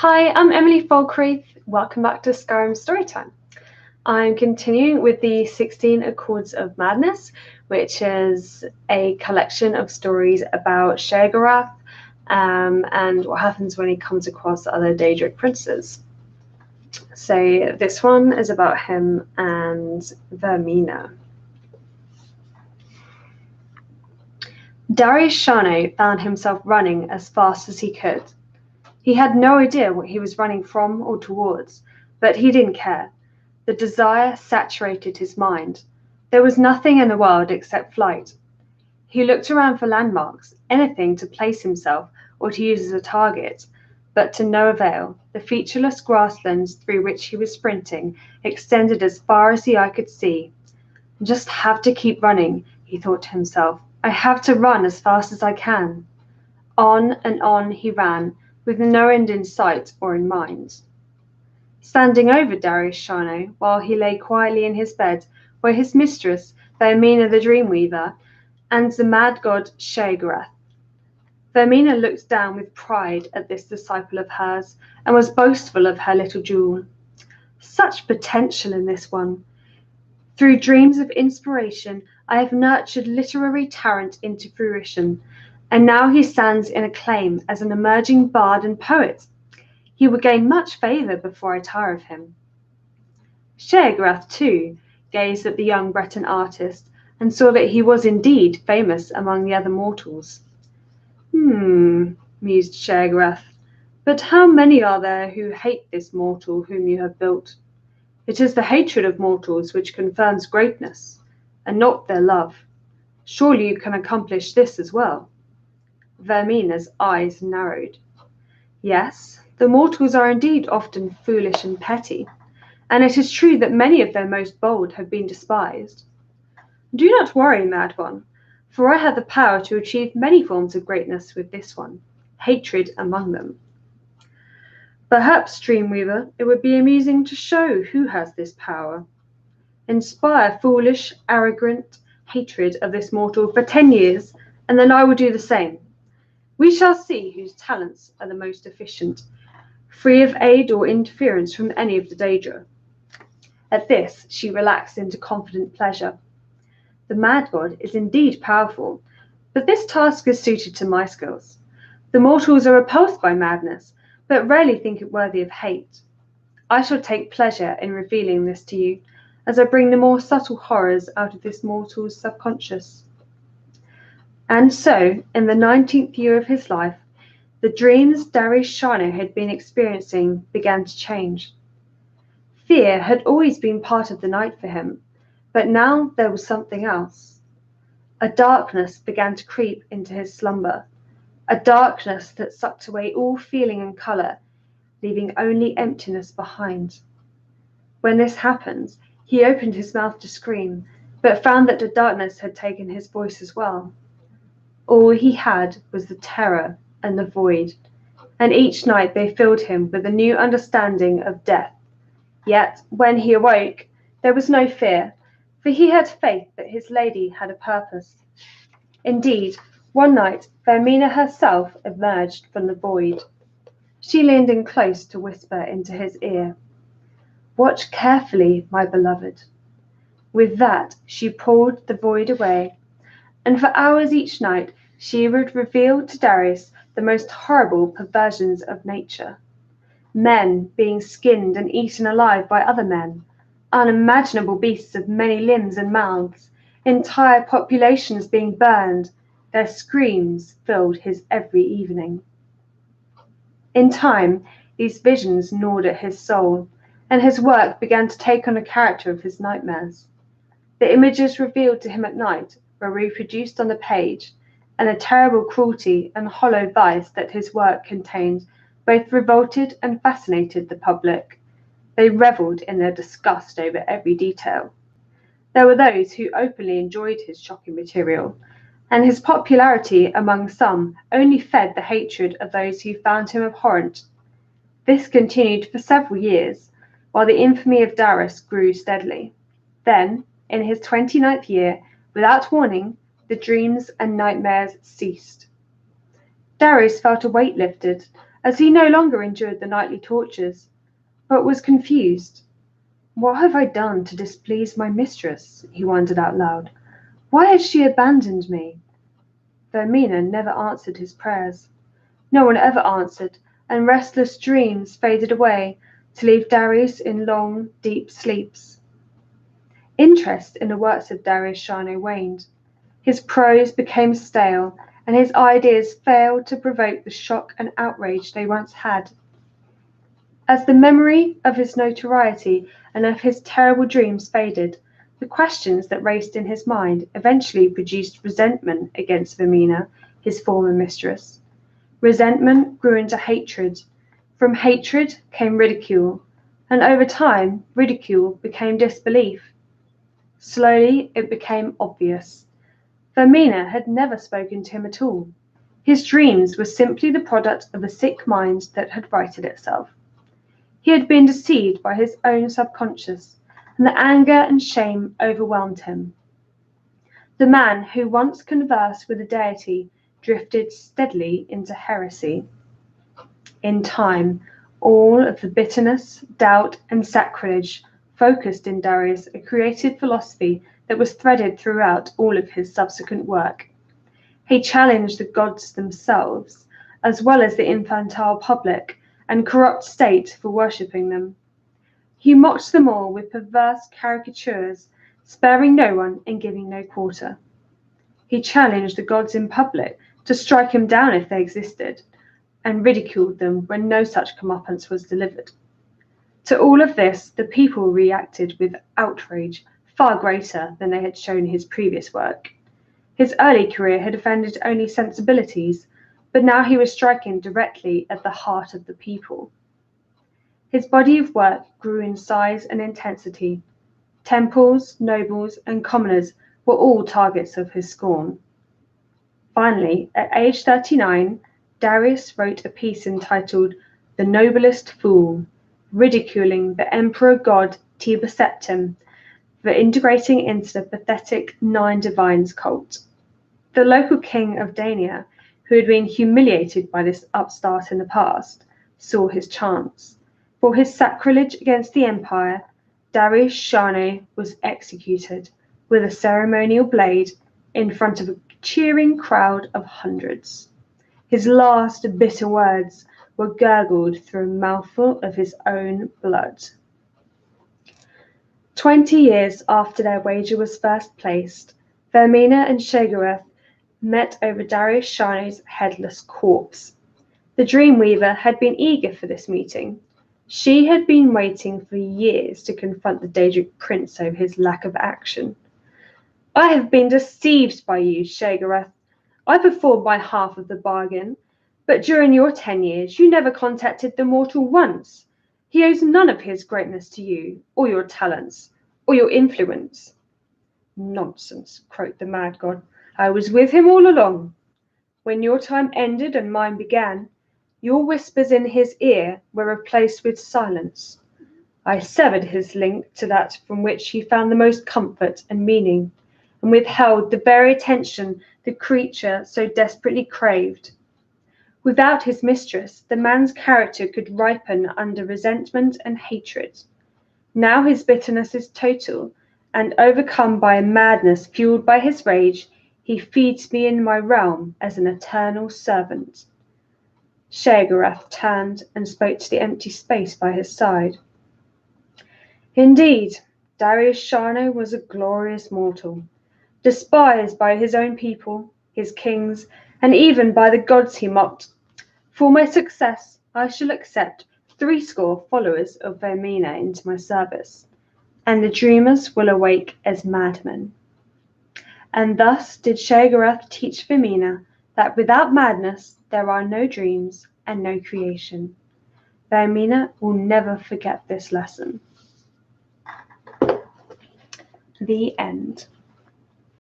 Hi, I'm Emily Falkreath. Welcome back to Skyrim Storytime. I'm continuing with the 16 Accords of Madness, which is a collection of stories about Sheogorath and what happens when he comes across other daedric princes. So this one is about him and Vaermina. Darius Shano found himself running as fast as he could. He had no idea what he was running from or towards, but he didn't care. The desire saturated his mind. There was nothing in the world except flight. He looked around for landmarks, anything to place himself or to use as a target, but to no avail. The featureless grasslands through which he was sprinting extended as far as the eye could see. I just have to keep running, he thought to himself. I have to run as fast as I can. On and on he ran, with no end in sight or in mind. Standing over Darius Shano, while he lay quietly in his bed, were his mistress, Vaermina the Dreamweaver, and the mad god Sheogorath. Vaermina looked down with pride at this disciple of hers, and was boastful of her little jewel. Such potential in this one. Through dreams of inspiration, I have nurtured literary talent into fruition, and now he stands in acclaim as an emerging bard and poet. He will gain much favour before I tire of him. Sheogorath, too, gazed at the young Breton artist and saw that he was indeed famous among the other mortals. Mused Sheogorath, but how many are there who hate this mortal whom you have built? It is the hatred of mortals which confirms greatness, and not their love. Surely you can accomplish this as well. Vaermina's eyes narrowed. Yes, the mortals are indeed often foolish and petty, and it is true that many of their most bold have been despised. Do not worry, mad one, for I have the power to achieve many forms of greatness with this one, hatred among them. Perhaps, Dreamweaver, it would be amusing to show who has this power. Inspire foolish, arrogant hatred of this mortal for 10 years, and then I will do the same. We shall see whose talents are the most efficient, free of aid or interference from any of the daedra. At this, she relaxed into confident pleasure. The mad god is indeed powerful, but this task is suited to my skills. The mortals are repulsed by madness, but rarely think it worthy of hate. I shall take pleasure in revealing this to you, as I bring the more subtle horrors out of this mortal's subconscious. And so, in the 19th year of his life, the dreams Darius Shano had been experiencing began to change. Fear had always been part of the night for him, but now there was something else. A darkness began to creep into his slumber, a darkness that sucked away all feeling and colour, leaving only emptiness behind. When this happened, he opened his mouth to scream, but found that the darkness had taken his voice as well. All he had was the terror and the void, and each night they filled him with a new understanding of death. Yet, when he awoke, there was no fear, for he had faith that his lady had a purpose. Indeed, one night Vaermina herself emerged from the void. She leaned in close to whisper into his ear, "Watch carefully, my beloved." With that, she pulled the void away, and for hours each night she would reveal to Darius the most horrible perversions of nature. Men being skinned and eaten alive by other men, unimaginable beasts of many limbs and mouths, entire populations being burned, their screams filled his every evening. In time, these visions gnawed at his soul, and his work began to take on the character of his nightmares. The images revealed to him at night were reproduced on the page, and the terrible cruelty and hollow vice that his work contained both revolted and fascinated the public. They revelled in their disgust over every detail. There were those who openly enjoyed his shocking material, and his popularity among some only fed the hatred of those who found him abhorrent. This continued for several years, while the infamy of Darius grew steadily. Then, in his 29th year, without warning, the dreams and nightmares ceased. Darius felt a weight lifted, as he no longer endured the nightly tortures, but was confused. "What have I done to displease my mistress?" he wondered out loud. "Why has she abandoned me?" Vaermina never answered his prayers. No one ever answered, and restless dreams faded away to leave Darius in long, deep sleeps. Interest in the works of Darius Shano waned. His prose became stale, and his ideas failed to provoke the shock and outrage they once had. As the memory of his notoriety and of his terrible dreams faded, the questions that raced in his mind eventually produced resentment against Vaermina, his former mistress. Resentment grew into hatred. From hatred came ridicule, and over time, ridicule became disbelief. Slowly, it became obvious. Vaermina had never spoken to him at all. His dreams were simply the product of a sick mind that had righted itself. He had been deceived by his own subconscious, and the anger and shame overwhelmed him. The man who once conversed with a deity drifted steadily into heresy. In time, all of the bitterness, doubt, and sacrilege focused in Darius a creative philosophy that was threaded throughout all of his subsequent work. He challenged the gods themselves, as well as the infantile public and corrupt state for worshipping them. He mocked them all with perverse caricatures, sparing no one and giving no quarter. He challenged the gods in public to strike him down if they existed, and ridiculed them when no such comeuppance was delivered. To all of this, the people reacted with outrage far greater than they had shown in his previous work. His early career had offended only sensibilities, but now he was striking directly at the heart of the people. His body of work grew in size and intensity. Temples, nobles, and commoners were all targets of his scorn. Finally, at age 39, Darius wrote a piece entitled "The Noblest Fool," ridiculing the emperor god Tiber Septim for integrating into the pathetic Nine Divines cult. The local king of Dania, who had been humiliated by this upstart in the past, saw his chance. For his sacrilege against the empire, Darius Shano was executed with a ceremonial blade in front of a cheering crowd of hundreds. His last bitter words were gurgled through a mouthful of his own blood. 20 years after their wager was first placed, Vaermina and Sheogorath met over Darius Shano's headless corpse. The Dreamweaver had been eager for this meeting. She had been waiting for years to confront the daedric prince over his lack of action. "I have been deceived by you, Sheogorath. I performed my half of the bargain, but during your 10 years you never contacted the mortal once. He owes none of his greatness to you, or your talents, or your influence." "Nonsense," croaked the mad god. "I was with him all along. When your time ended and mine began, your whispers in his ear were replaced with silence. I severed his link to that from which he found the most comfort and meaning, and withheld the very attention the creature so desperately craved. Without his mistress, the man's character could ripen under resentment and hatred. Now his bitterness is total, and overcome by a madness fueled by his rage, he feeds me in my realm as an eternal servant." Sheogorath turned and spoke to the empty space by his side. Indeed, Darius Shano was a glorious mortal, despised by his own people, his kings, and even by the gods he mocked. For my success, I shall accept 80 followers of Vaermina into my service, and the dreamers will awake as madmen. And thus did Sheogorath teach Vaermina that without madness there are no dreams and no creation. Vaermina will never forget this lesson. The end.